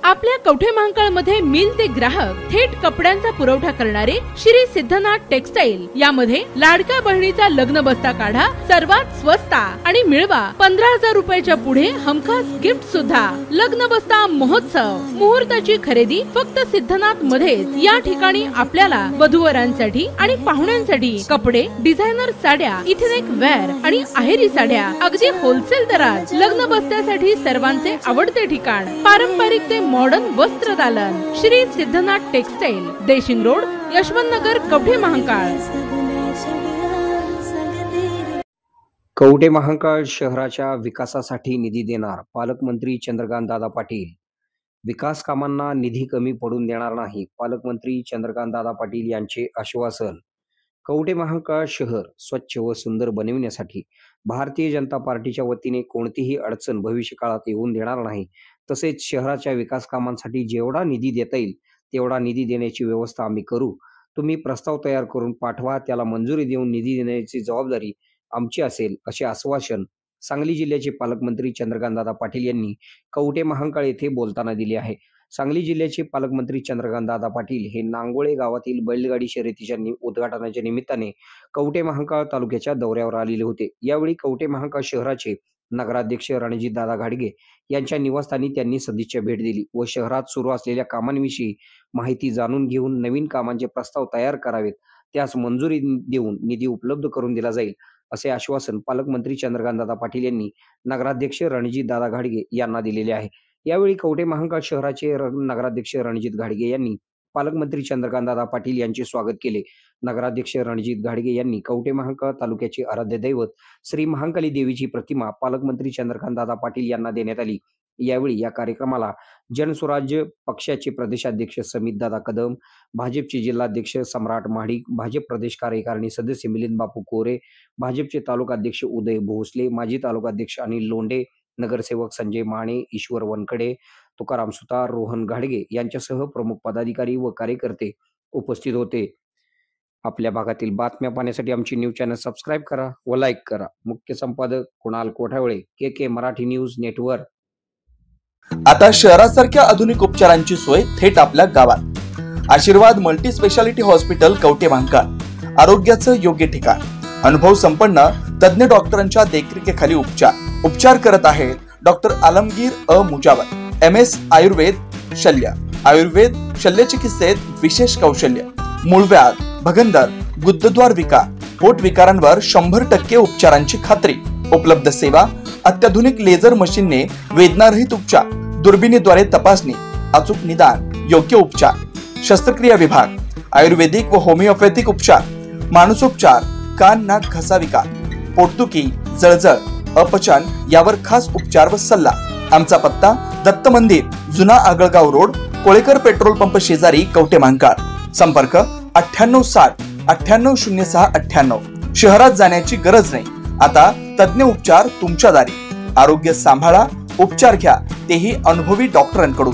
आपल्या कवठे महांकाळ मध्ये मिल ते ग्राहक थेट कपड्यांचा पुरवठा करणारे श्री सिद्धनाथ टेक्सटाईल यामध्ये लाडक्या बहिणीचा लग्न बस्ता काढा सर्वात स्वस्त आणि मिळवा 15,000 रुपयाच्या पुढे हमखास गिफ्ट सुद्धा। लग्न बस्ता महोत्सव मुहूर्ताची खरेदी फक्त सिद्धनाथ मध्येच। या ठिकाणी आपल्याला वधूवरांसाठी आणि पाहुण्यांसाठी कपडे, डिझायनर साड्या, इथेनिक वेअर आणि आहेरी साड्या अगदी होलसेल दरात। लग्न बस्त्यासाठी सर्वांचे आवडते ठिकाण पारंपरिक ते मॉडर्न वस्त्र दालन श्री सिद्धनाथ टेक्सटाईल, देशिंग रोड, यशवंत नगर, कवठे महांकाळ। कवठे महांकाळ शहराच्या विकासासाठी निधी देणार पालकमंत्री चंद्रकांतदादा पाटील। विकास कामांना निधी कमी पडून देणार नाही, पालकमंत्री चंद्रकांतदादा पाटील यांचे आश्वासन। कवठे महांकाळ शहर स्वच्छ व सुंदर बनविण्यासाठी भारतीय जनता पार्टीच्या वतीने कोणतीही अडचण भविष्यकाळात येऊन देणार नाही। तसेच शहराच्या विकास कामांसाठी जेवढा निधी देता येईल तेवढा निधी देण्याची व्यवस्था आम्ही करू। तुम्ही प्रस्ताव तयार करून पाठवा, त्याला मंजुरी देऊन निधी देण्याची जबाबदारी आमची असेल, असे आश्वासन सांगली जिल्ह्याचे पालकमंत्री चंद्रकांतदादा पाटील यांनी कवठे महांकाळ येथे बोलताना दिले आहे। सांगली जिल्ह्याचे पालकमंत्री चंद्रकांतदादा पाटील हे नांगोळे गावातील बैलगाडी शर्यतीच्या उद्घाटनाच्या निमित्ताने कवठे महांकाळ तालुक्याच्या दौऱ्यावर आलेले होते। यावेळी कवठे महांकाळ शहराचे नगराध्यक्ष रणजितदादा घाडगे यांच्या निवासस्थानी त्यांनी सदिच्छा भेट दिली व शहरात सुरू असलेल्या कामांविषयी माहिती जाणून घेऊन नवीन कामांचे प्रस्ताव तयार करावेत, त्यास मंजुरी देऊन निधी उपलब्ध करून दिला जाईल, असे आश्वासन पालकमंत्री चंद्रकांतदादा पाटील यांनी नगराध्यक्ष रणजितदादा घाडगे यांना दिलेले आहे। यावेळी कवठे महांकाळ शहराचे नगराध्यक्ष रणजित घाडगे यांनी पालकमंत्री चंद्रकांतदादा पाटील यांचे स्वागत केले। नगराध्यक्ष रणजित घाडगे यांनी कवठे महांकाळ तालुक्याचे आराध्य दैवत श्री महांकाली देवीची प्रतिमा पालकमंत्री चंद्रकांतदादा पाटील यांना देण्यात आली। यावेळी या कार्यक्रमाला जनस्वराज्य पक्षाचे प्रदेशाध्यक्ष समितदादा कदम, भाजपचे जिल्हाध्यक्ष सम्राट महाडिक, भाजप प्रदेश कार्यकारिणी सदस्य मिलिंद बापू कोरे, भाजपचे तालुकाध्यक्ष उदय भोसले, माजी तालुकाध्यक्ष अनिल लोंढे, नगरसेवक संजय माने, ईश्वर वनकडे, तुकाराम सुतार, रोहन घाडगे यांच्यासह प्रमुख पदाधिकारी व कार्यकर्ते उपस्थित होते। आपल्या भागातील बातम्या पाहण्यासाठी आमची न्यूज चॅनल सबस्क्राइब करा व लाईक करा। मुख्य संपादक कुणाल कोठावळे, के मराठी न्यूज नेटवर्क। आता शहरासारख्या आधुनिक उपचारांची सोय थेट आपल्या गावात। आशीर्वाद multi speciality hospital Kavathe Mahankal, आरोग्याचं योग्य ठिकाण, अनुभव संपन्न तज्ञ डॉक्टरांच्या देखरेखीखाली उपचार करत आहेत डॉक्टर आलमगीर मुजावर, MS आयुर्वेद शल्य, आयुर्वेद शल्य चिकित्सेत विशेष कौशल्य, मूळव्याध, भगंदर, गुदद्वार विकार, पोट विकारांवर 100% उपचारांची खात्री। उपलब्ध सेवा अत्याधुनिक लेझर मशीनने वेदनारहित उपचार, दुर्बिणीद्वारे तपासणी, अचूक निदान, योग्य उपचार, शस्त्रक्रिया विभाग, आयुर्वेदिक व होमिओपॅथिक उपचार, मानसोपचार, कान नाक घसा विकार, पोटदुखी, जळजळ, अपचन यावर खास उपचार व सल्ला। आमचा पत्ता दत्त मंदिर, जुना Agalgaon road, Kolekar petrol pump शेजारी, कवठे महांकाळ। संपर्क 9860 9806 98। शहरात जाण्याची गरज नाही, आता तज्ञ उपचार तुमच्या दारी। आरोग्य सांभाळा, उपचार घ्या, तेही अनुभवी डॉक्टरांकडून।